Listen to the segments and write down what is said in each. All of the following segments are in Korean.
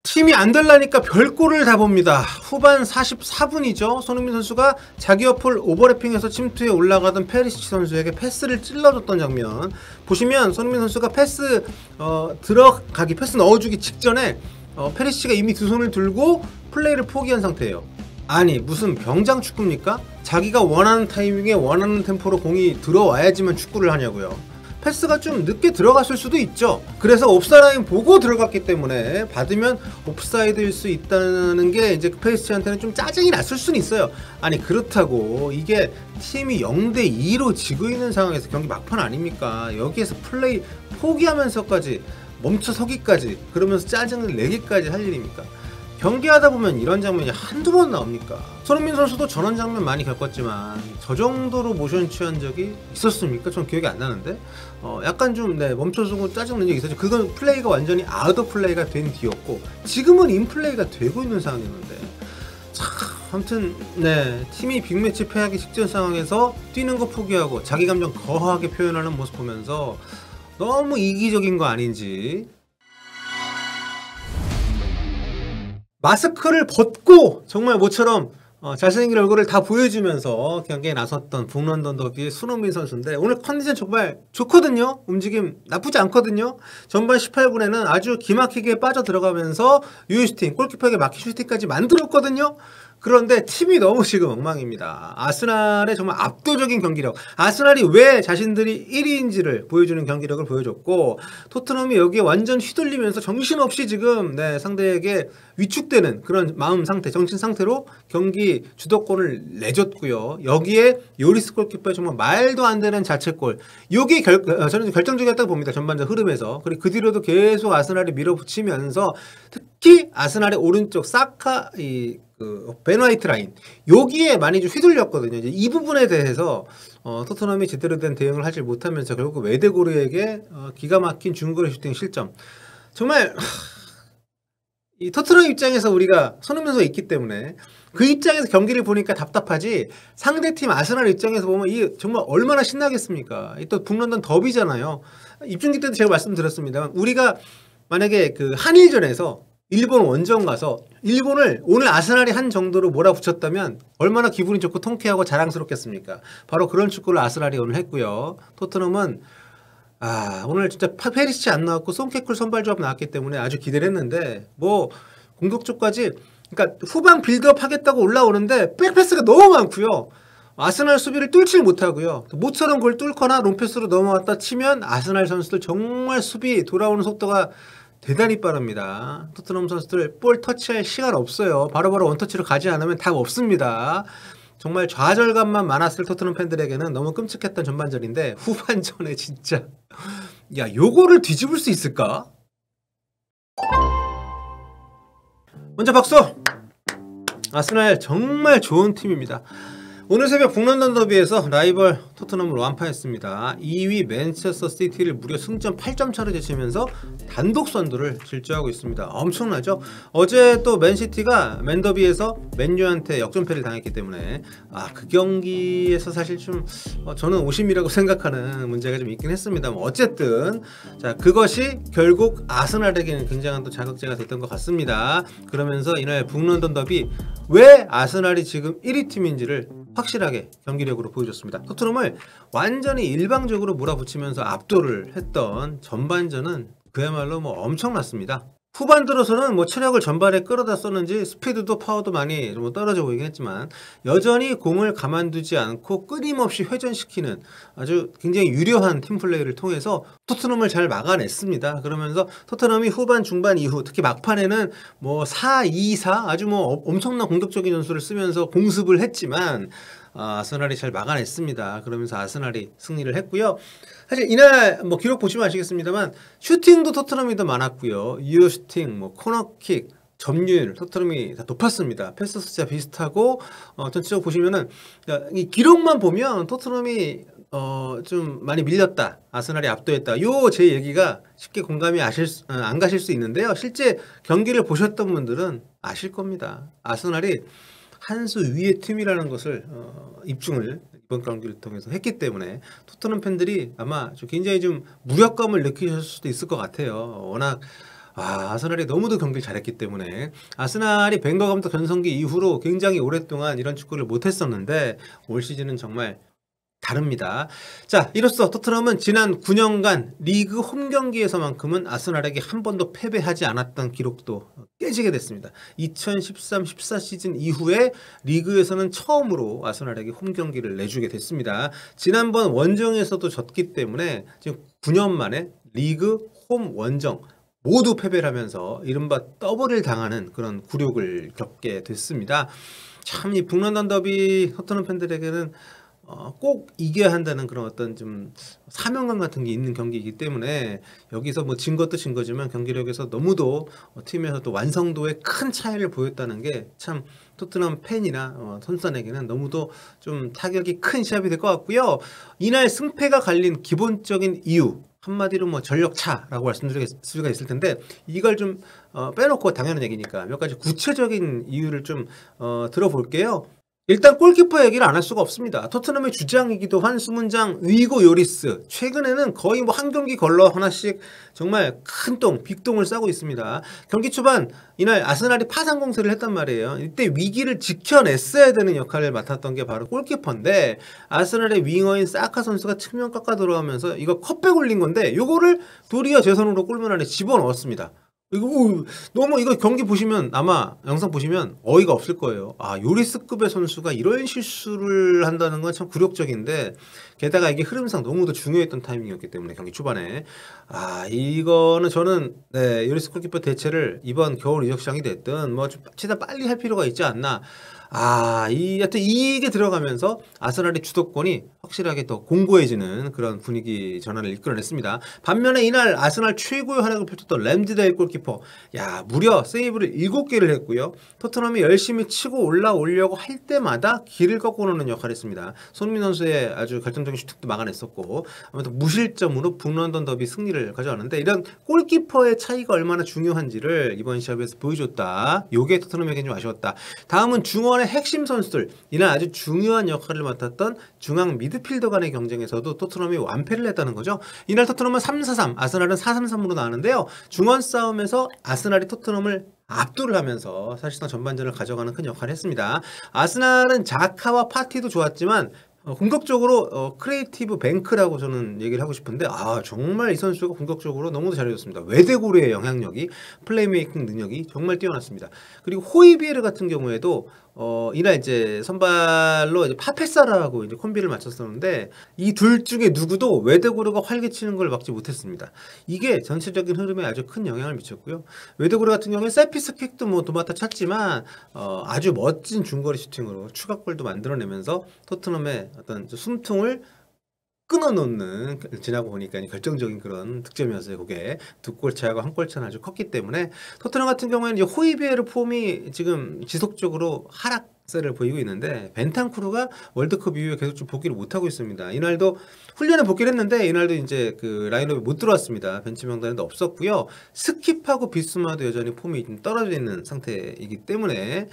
팀이 안 될라니까 별꼴을 다 봅니다. 후반 44분이죠. 손흥민 선수가 자기 옆을 오버래핑해서 침투에 올라가던 페리시치 선수에게 패스를 찔러줬던 장면 보시면, 손흥민 선수가 패스 패스 넣어주기 직전에 페리시치가 이미 두 손을 들고 플레이를 포기한 상태예요. 아니 무슨 병장 축구입니까? 자기가 원하는 타이밍에 원하는 템포로 공이 들어와야지만 축구를 하냐고요. 패스가 좀 늦게 들어갔을 수도 있죠. 그래서 옵사라인 보고 들어갔기 때문에 받으면 옵사이드일 수 있다는 게 이제 페리시치한테는 좀 짜증이 났을 수는 있어요. 아니 그렇다고 이게 팀이 0대2로 지고 있는 상황에서 경기 막판 아닙니까? 여기에서 플레이 포기하면서까지 멈춰서기까지, 그러면서 짜증을 내기까지 할 일입니까? 경기하다 보면 이런 장면이 한두 번 나옵니까? 손흥민 선수도 저런 장면 많이 겪었지만 저 정도로 모션 취한 적이 있었습니까? 전 기억이 안 나는데 약간 좀 멈춰서고 짜증낸 적이 있었죠. 그건 플레이가 완전히 아웃 오브 플레이가 된 뒤였고, 지금은 인플레이가 되고 있는 상황이었는데, 참 아무튼 팀이 빅매치 패하기 직전 상황에서 뛰는 거 포기하고 자기 감정 거하게 표현하는 모습 보면서 너무 이기적인 거 아닌지. 마스크를 벗고 정말 모처럼 잘생긴 얼굴을 다 보여주면서 경기에 나섰던 북런던 더비의 손흥민 선수인데, 오늘 컨디션 정말 좋거든요. 움직임 나쁘지 않거든요. 전반 18분에는 아주 기막히게 빠져 들어가면서 유효슈팅, 골키퍼에게 막힌 슈팅까지 만들었거든요. 그런데 팀이 너무 지금 엉망입니다. 아스날의 정말 압도적인 경기력, 아스날이 왜 자신들이 1위인지를 보여주는 경기력을 보여줬고, 토트넘이 여기에 완전 휘둘리면서 정신없이 지금 상대에게 위축되는 그런 마음 상태, 정신 상태로 경기 주도권을 내줬고요. 여기에 요리스 골키퍼의 정말 말도 안 되는 자책골, 이게 저는 결정적이었다고 봅니다. 전반전 흐름에서. 그리고 그 뒤로도 계속 아스날이 밀어붙이면서, 특히 아스날의 오른쪽 사카 벤 화이트 라인, 여기에 많이 좀 휘둘렸거든요. 이제 이 부분에 대해서 토트넘이 제대로 된 대응을 하지 못하면서 결국 웨데고르에게 기가 막힌 중거리 슈팅 실점. 정말 이 토트넘 입장에서 우리가 손흥민 선수가 있기 때문에 그 입장에서 경기를 보니까 답답하지, 상대팀 아스날 입장에서 보면 이게 정말 얼마나 신나겠습니까? 또 북런던 더비잖아요. 입중계 때도 제가 말씀드렸습니다만, 우리가 만약에 그 한일전에서 일본 원정 가서 일본을 오늘 아스날이 한 정도로 몰아붙였다면 얼마나 기분이 좋고 통쾌하고 자랑스럽겠습니까? 바로 그런 축구를 아스날이 오늘 했고요. 토트넘은 오늘 진짜 페리시치 안 나왔고 송케쿨 선발 조합 나왔기 때문에 아주 기대를 했는데, 뭐 공격적까지, 그러니까 후반 빌드업 하겠다고 올라오는데 백패스가 너무 많고요. 아스날 수비를 뚫지 못하고요. 모처럼 그걸 뚫거나 롱패스로 넘어왔다 치면 아스날 선수들 정말 수비 돌아오는 속도가 대단히 빠릅니다. 토트넘 선수들 볼 터치할 시간 없어요. 바로바로 원터치로 가지 않으면 답 없습니다. 정말 좌절감만 많았을 토트넘 팬들에게는 너무 끔찍했던 전반전인데, 후반전에 진짜 요거를 뒤집을 수 있을까? 먼저 박수! 아스날 정말 좋은 팀입니다. 오늘 새벽 북런던 더비에서 라이벌 토트넘을 완파했습니다. 2위 맨체스터 시티를 무려 승점 8점 차로 제치면서 단독 선두를 질주하고 있습니다. 엄청나죠? 어제 또 맨시티가 맨더비에서 맨유한테 역전패를 당했기 때문에 그 경기에서 사실 좀 저는 오심이라고 생각하는 문제가 좀 있긴 했습니다만, 어쨌든 그것이 결국 아스날에게는 굉장한 또 자극제가 됐던 것 같습니다. 그러면서 이날 북런던 더비, 왜 아스날이 지금 1위 팀인지를 확실하게 경기력으로 보여줬습니다. 토트넘을 완전히 일방적으로 몰아붙이면서 압도를 했던 전반전은 그야말로 엄청났습니다. 후반 들어서는 체력을 전반에 끌어다 썼는지 스피드도 파워도 많이 좀 떨어져 보이긴 했지만, 여전히 공을 가만두지 않고 끊임없이 회전시키는 아주 굉장히 유려한 팀플레이를 통해서 토트넘을 잘 막아냈습니다. 그러면서 토트넘이 후반 중반 이후, 특히 막판에는 4-2-4 아주 엄청난 공격적인 전술을 쓰면서 공습을 했지만 아스날이 잘 막아냈습니다. 그러면서 아스날이 승리를 했고요. 사실 이날 기록 보시면 아시겠습니다만, 슈팅도 토트넘이 더 많았고요. 유효 슈팅, 코너킥, 점유율 토트넘이 다 높았습니다. 패스 숫자 비슷하고, 전체적으로 보시면은 이 기록만 보면 토트넘이 좀 많이 밀렸다, 아스날이 압도했다, 요 제 얘기가 쉽게 공감이 안 가실 수 있는데요. 실제 경기를 보셨던 분들은 아실 겁니다. 아스날이 한 수 위의 팀이라는 것을 입증을 이번 경기를 통해서 했기 때문에 토트넘 팬들이 아마 굉장히 좀 무력감을 느끼실 수도 있을 것 같아요. 워낙 아스날이 너무도 경기를 잘했기 때문에 아스날이 벵거 감독 전성기 이후로 굉장히 오랫동안 이런 축구를 못했었는데 올 시즌은 정말 다릅니다. 자, 이로써 토트넘은 지난 9년간 리그 홈 경기에서만큼은 아스날에게 한 번도 패배하지 않았던 기록도 깨지게 됐습니다. 2013-14 시즌 이후에 리그에서는 처음으로 아스날에게 홈 경기를 내주게 됐습니다. 지난번 원정에서도 졌기 때문에 지금 9년 만에 리그 홈 원정 모두 패배를 하면서 이른바 더블을 당하는 그런 굴욕을 겪게 됐습니다. 참 이 북런던 더비 토트넘 팬들에게는 꼭 이겨야 한다는 그런 어떤 좀 사명감 같은 게 있는 경기이기 때문에 여기서 뭐 진 것도 진 거지만 경기력에서 너무도 팀에서 또 완성도에 큰 차이를 보였다는 게 참 토트넘 팬이나 선수단에게는 너무도 좀 타격이 큰 시합이 될 것 같고요. 이날 승패가 갈린 기본적인 이유 한마디로 뭐 전력차라고 말씀드릴 수가 있을 텐데 이걸 좀 빼놓고 당연한 얘기니까 몇 가지 구체적인 이유를 좀 들어볼게요. 일단 골키퍼 얘기를 안 할 수가 없습니다. 토트넘의 주장이기도 한 수문장 위고 요리스 최근에는 거의 뭐 한 경기 걸러 하나씩 정말 큰 똥, 빅똥을 싸고 있습니다. 경기 초반 이날 아스날이 파상 공세를 했단 말이에요. 이때 위기를 지켜냈어야 되는 역할을 맡았던 게 바로 골키퍼인데 아스날의 윙어인 사카 선수가 측면 깎아 들어가면서 이거 컵백 올린 건데 요거를 도리어 제 손으로 골문 안에 집어넣었습니다. 이거 너무 이거 경기 보시면 아마 영상 보시면 어이가 없을 거예요. 요리스급의 선수가 이런 실수를 한다는 건 참 굴욕적인데 게다가 이게 흐름상 너무도 중요했던 타이밍이었기 때문에 경기 초반에 이거는 저는 요리스 골키퍼 대체를 이번 겨울 이적 시장이 됐든 뭐 좀 최대한 빨리 할 필요가 있지 않나. 하여튼 이게 들어가면서 아스날의 주도권이 확실하게 더 공고해지는 그런 분위기 전환을 이끌어냈습니다. 반면에 이날 아스날 최고의 활약을 펼쳤던 램즈데일 골키퍼 무려 세이브를 7개를 했고요. 토트넘이 열심히 치고 올라오려고 할 때마다 길을 꺾어놓는 역할을 했습니다. 손흥민 선수의 아주 결정적인 슈팅도 막아냈었고 아무튼 무실점으로 북런던 더비 승리를 가져왔는데 이런 골키퍼의 차이가 얼마나 중요한지를 이번 시합에서 보여줬다. 요게 토트넘에게 좀 아쉬웠다. 다음은 중원의 핵심 선수들 이날 아주 중요한 역할을 맡았던 중앙 미드필더 간의 경쟁에서도 토트넘이 완패를 했다는 거죠. 이날 토트넘은 3-4-3 아스날은 4-3-3으로 나왔는데요. 중원 싸움에서 아스날이 토트넘을 압도를 하면서 사실상 전반전을 가져가는 큰 역할을 했습니다. 아스날은 자카와 파티도 좋았지만 공격적으로 크리에이티브 뱅크라고 저는 얘기를 하고 싶은데 정말 이 선수가 공격적으로 너무도 잘해줬습니다. 외대고르의 영향력이 플레이메이킹 능력이 정말 뛰어났습니다. 그리고 호이비에르 같은 경우에도 이날 이제 선발로 이제 파페사라고 이제 콤비를 맞췄었는데 이 둘 중에 누구도 외대고르가 활개치는 걸 막지 못했습니다. 이게 전체적인 흐름에 아주 큰 영향을 미쳤고요. 외대고르 같은 경우에 세피스 킥도 뭐 도맡아 찼지만 아주 멋진 중거리 슈팅으로 추가골도 만들어내면서 토트넘의 어떤 숨통을 끊어놓는 지나고 보니까 결정적인 그런 득점이었어요. 그게 두 골 차하고 한 골 차는 아주 컸기 때문에 토트넘 같은 경우에는 이제 호이비에르 폼이 지금 지속적으로 하락세를 보이고 있는데 벤탄쿠르가 월드컵 이후에 계속 좀 복귀를 못하고 있습니다. 이날도 훈련에 복귀를 했는데 이날도 이제 그 라인업에 못 들어왔습니다. 벤치 명단에도 없었고요. 스킵하고 비스마도 여전히 폼이 좀 떨어져 있는 상태이기 때문에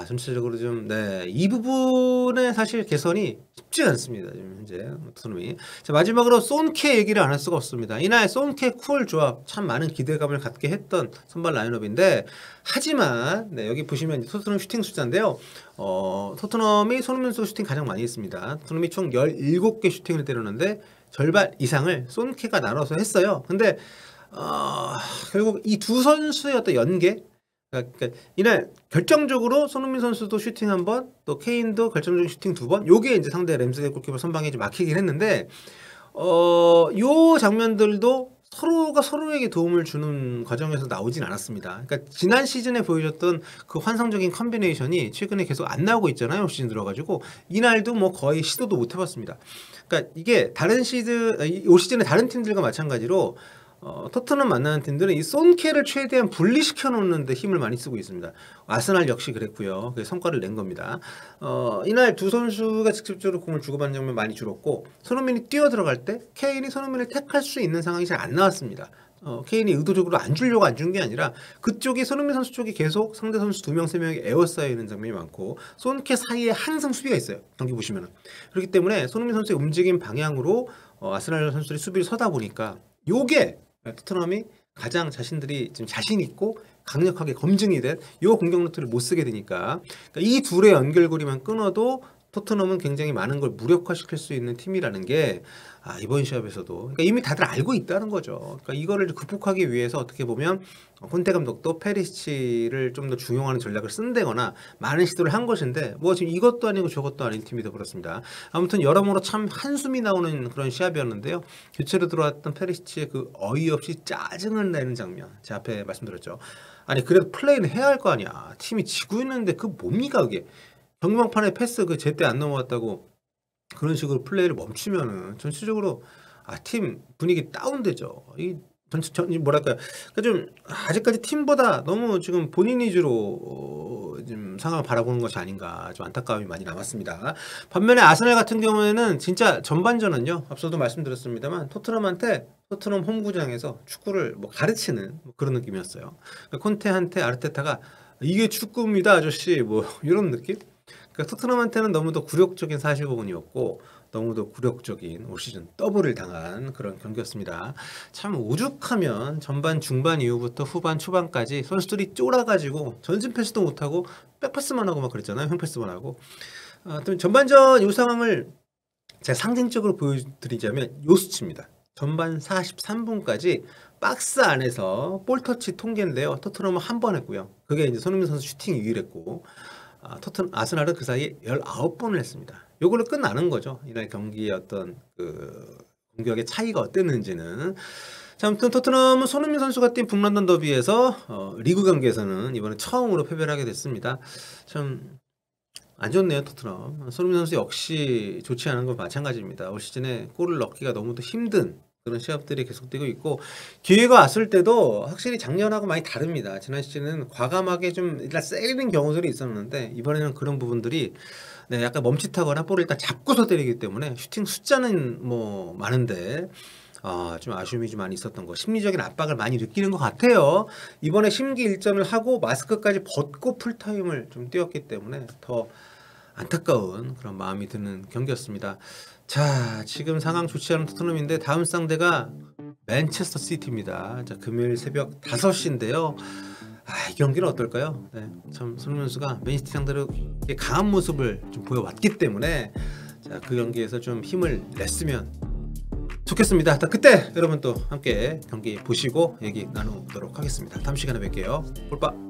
전체적으로 좀 이 부분에 사실 개선이 쉽지가 않습니다. 지금 현재 토트넘이. 자, 마지막으로 손케 얘기를 안 할 수가 없습니다. 이날 손케 쿨 조합 참 많은 기대감을 갖게 했던 선발 라인업인데 하지만 여기 보시면 토트넘 슈팅 숫자인데요. 토트넘이 손흥민 선수 슈팅 가장 많이 했습니다. 토트넘이 총 17개 슈팅을 때렸는데 절반 이상을 손케가 나눠서 했어요. 근데 결국 이 두 선수의 어떤 연계 그러니까 이날 결정적으로 손흥민 선수도 슈팅 한 번, 또 케인도 결정적인 슈팅 2번. 요게 이제 상대 램스데일 골키퍼 선방에 좀 막히긴 했는데 요 장면들도 서로가 서로에게 도움을 주는 과정에서 나오진 않았습니다. 그러니까 지난 시즌에 보여줬던 그 환상적인 컨비네이션이 최근에 계속 안 나오고 있잖아요. 시즌 들어가지고 이날도 뭐 거의 시도도 못 해봤습니다. 그러니까 이게 다른 시즌, 올 시즌의 다른 팀들과 마찬가지로 토트넘 만나는 팀들은 이 손케를 최대한 분리시켜 놓는 데 힘을 많이 쓰고 있습니다. 아스날 역시 그랬고요. 그 성과를 낸 겁니다. 이날 두 선수가 직접적으로 공을 주고받는 장면 많이 줄었고 손흥민이 뛰어 들어갈 때 케인이 손흥민을 택할 수 있는 상황이 잘 안 나왔습니다. 케인이 의도적으로 안 주려고 안 준 게 아니라 그쪽이 손흥민 선수 쪽이 계속 상대 선수 2명, 3명이 에워싸여 있는 장면이 많고 손케 사이에 항상 수비가 있어요. 경기 보시면은. 그렇기 때문에 손흥민 선수의 움직임 방향으로 아스날 선수들이 수비를 서다 보니까 요게 토트넘이 가장 자신들이 좀 자신 있고 강력하게 검증이 된 요 공격 루트를 못 쓰게 되니까, 그러니까 이 둘의 연결고리만 끊어도 토트넘은 굉장히 많은 걸 무력화시킬 수 있는 팀이라는 게 이번 시합에서도 그러니까 이미 다들 알고 있다는 거죠. 그러니까 이거를 극복하기 위해서 어떻게 보면 콘테 감독도 페리시치를 좀 더 중용하는 전략을 쓴다거나 많은 시도를 한 것인데 뭐 지금 이것도 아니고 저것도 아닌 팀이 되어버렸습니다. 아무튼 여러모로 참 한숨이 나오는 그런 시합이었는데요. 교체로 들어왔던 페리시치의 그 어이없이 짜증을 내는 장면, 제 앞에 말씀드렸죠. 아니 그래도 플레이는 해야 할 거 아니야. 팀이 지고 있는데 그 뭡니까 그게. 경기망판에 패스 그 제때 안 넘어갔다고 그런 식으로 플레이를 멈추면은 전체적으로 팀 분위기 다운되죠. 이 뭐랄까요? 그러니까 좀 아직까지 팀보다 너무 지금 본인 위주로 지금 상황을 바라보는 것이 아닌가 좀 안타까움이 많이 남았습니다. 반면에 아스날 같은 경우에는 진짜 전반전은요, 앞서도 말씀드렸습니다만 토트넘 홈구장에서 축구를 뭐 가르치는 뭐 그런 느낌이었어요. 그러니까 콘테한테 아르테타가 이게 축구입니다 아저씨 뭐 이런 느낌? 그러니까 토트넘한테는 너무도 굴욕적인 사실부분이었고 너무도 굴욕적인 올 시즌 더블을 당한 그런 경기였습니다. 참 오죽하면 전반 중반 이후부터 후반 초반까지 선수들이 쫄아가지고 전진 패스도 못하고 백패스만 하고 막 그랬잖아요. 횡패스만 하고. 전반전 이 상황을 제가 상징적으로 보여드리자면 요 수치입니다. 전반 43분까지 박스 안에서 볼터치 통계인데요. 토트넘은 한 번 했고요. 그게 이제 손흥민 선수 슈팅이 유일했고 아스날은 그 사이에 19번을 했습니다. 요걸로 끝나는 거죠. 이날 경기의 어떤 그 공격의 차이가 어땠는지는. 자, 아무튼 토트넘은 손흥민 선수가 뛴 북런던 더비에서 리그 경기에서는 이번에 처음으로 패배를 하게 됐습니다. 참 안 좋네요, 토트넘. 손흥민 선수 역시 좋지 않은 건 마찬가지입니다. 올 시즌에 골을 넣기가 너무도 힘든 그런 시합들이 계속되고 있고, 기회가 왔을 때도 확실히 작년하고 많이 다릅니다. 지난 시즌은 과감하게 좀 일단 세리는 경우들이 있었는데 이번에는 그런 부분들이 약간 멈칫하거나 볼을 일단 잡고서 때리기 때문에 슈팅 숫자는 뭐 많은데 좀 아쉬움이 좀 많이 있었던 거, 심리적인 압박을 많이 느끼는 것 같아요. 이번에 심기일전을 하고 마스크까지 벗고 풀타임을 좀 뛰었기 때문에 더 안타까운 그런 마음이 드는 경기였습니다. 자, 지금 상황 좋지 않은 토트넘인데 다음 상대가 맨체스터 시티입니다. 자, 금요일 새벽 5시인데요. 이 경기는 어떨까요? 네, 참 손흥민 선수가 맨시티 상대로 강한 모습을 좀 보여왔기 때문에 자, 그 경기에서 좀 힘을 냈으면 좋겠습니다. 그때 여러분 또 함께 경기 보시고 얘기 나누도록 하겠습니다. 다음 시간에 뵐게요. 볼빠.